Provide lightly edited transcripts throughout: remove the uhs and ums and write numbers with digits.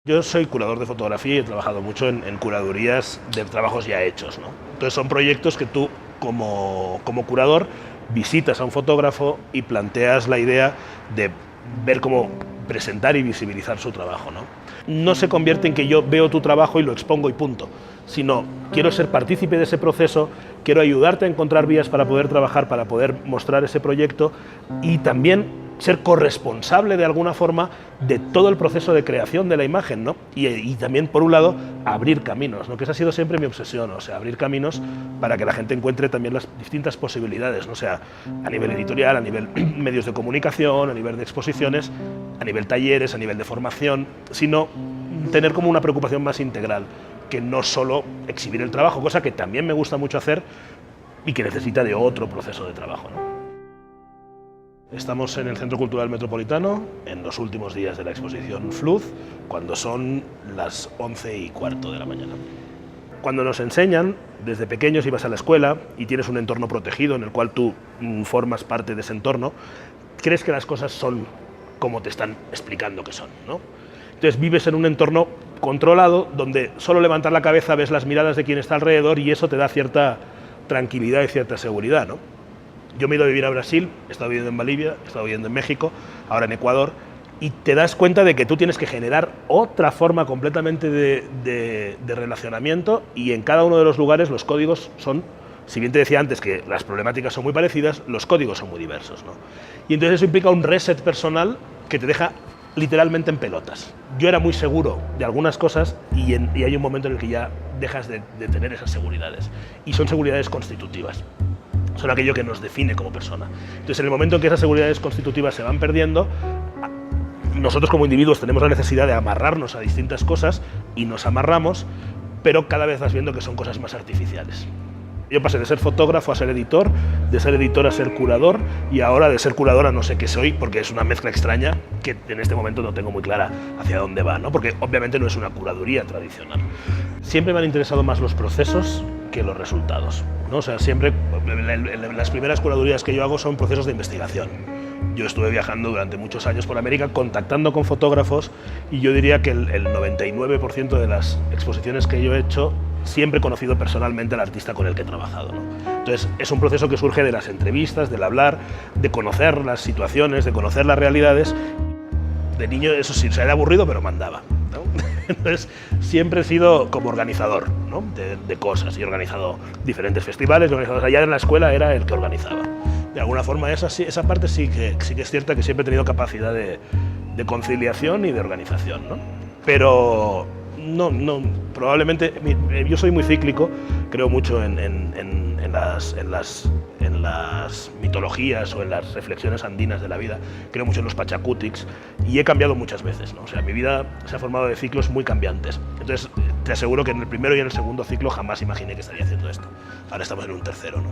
Yo soy curador de fotografía y he trabajado mucho en curadurías de trabajos ya hechos, ¿no? Entonces son proyectos que tú, como curador, visitas a un fotógrafo y planteas la idea de ver cómo presentar y visibilizar su trabajo, ¿no? No se convierte en que yo veo tu trabajo y lo expongo y punto, sino quiero ser partícipe de ese proceso, quiero ayudarte a encontrar vías para poder trabajar, para poder mostrar ese proyecto y también ser corresponsable de alguna forma de todo el proceso de creación de la imagen, ¿no? Y también, por un lado, abrir caminos, ¿no? Que esa ha sido siempre mi obsesión, o sea, abrir caminos para que la gente encuentre también las distintas posibilidades, ¿no? O sea, a nivel editorial, a nivel medios de comunicación, a nivel de exposiciones, a nivel talleres, a nivel de formación, sino tener como una preocupación más integral, que no solo exhibir el trabajo, cosa que también me gusta mucho hacer y que necesita de otro proceso de trabajo, ¿no? Estamos en el Centro Cultural Metropolitano, en los últimos días de la exposición Fluz, cuando son las 11:15 de la mañana. Cuando nos enseñan, desde pequeños ibas a la escuela y tienes un entorno protegido en el cual tú formas parte de ese entorno, crees que las cosas son como te están explicando que son, ¿no? Entonces vives en un entorno controlado donde solo levantar la cabeza ves las miradas de quien está alrededor y eso te da cierta tranquilidad y cierta seguridad, ¿no? Yo me he ido a vivir a Brasil, he estado viviendo en Bolivia, he estado viviendo en México, ahora en Ecuador, y te das cuenta de que tú tienes que generar otra forma completamente de relacionamiento y en cada uno de los lugares los códigos son, si bien te decía antes que las problemáticas son muy parecidas, los códigos son muy diversos, ¿no? Y entonces eso implica un reset personal que te deja literalmente en pelotas. Yo era muy seguro de algunas cosas y hay un momento en el que ya dejas de tener esas seguridades, y son seguridades constitutivas. Son aquello que nos define como persona. Entonces, en el momento en que esas seguridades constitutivas se van perdiendo, nosotros como individuos tenemos la necesidad de amarrarnos a distintas cosas y nos amarramos, pero cada vez vas viendo que son cosas más artificiales. Yo pasé de ser fotógrafo a ser editor, de ser editor a ser curador y ahora de ser curador a no sé qué soy, porque es una mezcla extraña que en este momento no tengo muy clara hacia dónde va, ¿no? Porque obviamente no es una curaduría tradicional. Siempre me han interesado más los procesos que los resultados, ¿no? O sea, siempre las primeras curadurías que yo hago son procesos de investigación. Yo estuve viajando durante muchos años por América contactando con fotógrafos y yo diría que el 99% de las exposiciones que yo he hecho siempre he conocido personalmente al artista con el que he trabajado, ¿no? Entonces es un proceso que surge de las entrevistas, del hablar, de conocer las situaciones, de conocer las realidades. De niño eso sí, era aburrido pero mandaba, ¿no? Entonces siempre he sido como organizador, ¿no? de cosas, y he organizado diferentes festivales, allá en la escuela era el que organizaba. De alguna forma esa parte sí que es cierta, que siempre he tenido capacidad de conciliación y de organización, ¿no? Pero no, probablemente yo soy muy cíclico, creo mucho en las mitologías o en las reflexiones andinas de la vida, creo mucho en los pachacútics y he cambiado muchas veces, ¿no? O sea, mi vida se ha formado de ciclos muy cambiantes. Entonces, te aseguro que en el primero y en el segundo ciclo jamás imaginé que estaría haciendo esto. Ahora estamos en un tercero, ¿no?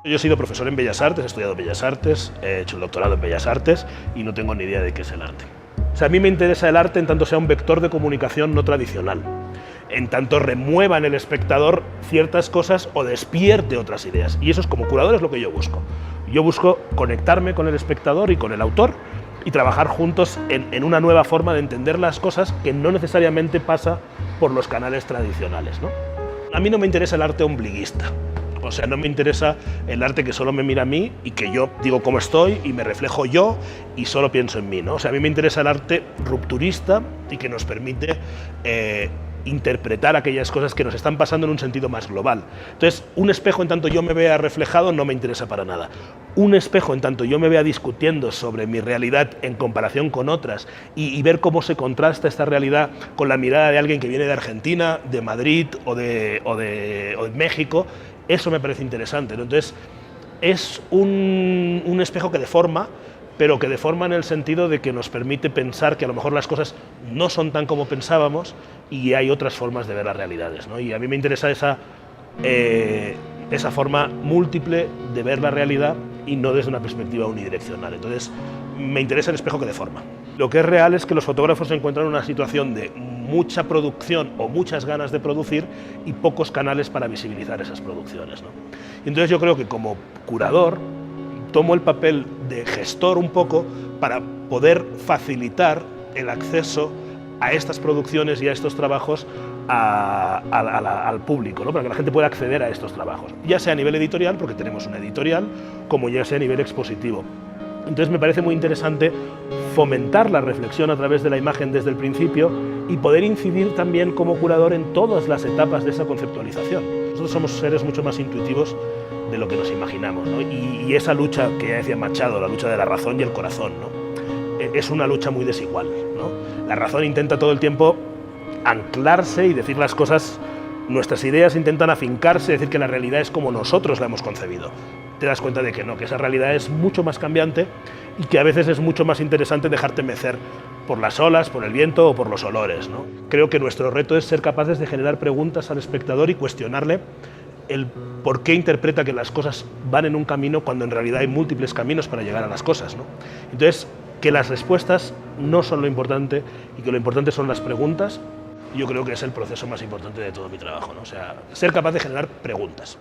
Yo he sido profesor en Bellas Artes, he estudiado Bellas Artes, he hecho el doctorado en Bellas Artes y no tengo ni idea de qué es el arte. O sea, a mí me interesa el arte en tanto sea un vector de comunicación no tradicional, en tanto remueva en el espectador ciertas cosas o despierte otras ideas. Y eso es, como curador, es lo que yo busco. Yo busco conectarme con el espectador y con el autor y trabajar juntos en una nueva forma de entender las cosas que no necesariamente pasa por los canales tradicionales, ¿no? A mí no me interesa el arte ombliguista. O sea, no me interesa el arte que solo me mira a mí y que yo digo cómo estoy y me reflejo yo y solo pienso en mí, ¿no? O sea, a mí me interesa el arte rupturista y que nos permite interpretar aquellas cosas que nos están pasando en un sentido más global. Entonces, un espejo en tanto yo me vea reflejado no me interesa para nada. Un espejo en tanto yo me vea discutiendo sobre mi realidad en comparación con otras y ver cómo se contrasta esta realidad con la mirada de alguien que viene de Argentina, de Madrid o de México, eso me parece interesante, ¿no? Entonces, es un espejo que deforma, pero que deforma en el sentido de que nos permite pensar que a lo mejor las cosas no son tan como pensábamos y hay otras formas de ver las realidades, ¿no? Y a mí me interesa esa forma múltiple de ver la realidad y no desde una perspectiva unidireccional. Entonces, me interesa el espejo que deforma. Lo que es real es que los fotógrafos se encuentran en una situación de mucha producción o muchas ganas de producir y pocos canales para visibilizar esas producciones, ¿no? Y entonces yo creo que como curador tomo el papel de gestor un poco para poder facilitar el acceso a estas producciones y a estos trabajos al público, ¿no? Para que la gente pueda acceder a estos trabajos, ya sea a nivel editorial, porque tenemos una editorial, como ya sea a nivel expositivo. Entonces me parece muy interesante fomentar la reflexión a través de la imagen desde el principio y poder incidir también como curador en todas las etapas de esa conceptualización. Nosotros somos seres mucho más intuitivos de lo que nos imaginamos, ¿no? Y esa lucha que ya decía Machado, la lucha de la razón y el corazón, ¿no? Es una lucha muy desigual, ¿no? La razón intenta todo el tiempo anclarse y decir las cosas, nuestras ideas intentan afincarse, decir que la realidad es como nosotros la hemos concebido. Te das cuenta de que no, que esa realidad es mucho más cambiante y que a veces es mucho más interesante dejarte mecer por las olas, por el viento o por los olores, ¿no? Creo que nuestro reto es ser capaces de generar preguntas al espectador y cuestionarle el por qué interpreta que las cosas van en un camino cuando en realidad hay múltiples caminos para llegar a las cosas, ¿no? Entonces, que las respuestas no son lo importante y que lo importante son las preguntas, yo creo que es el proceso más importante de todo mi trabajo, ¿no? O sea, ser capaz de generar preguntas.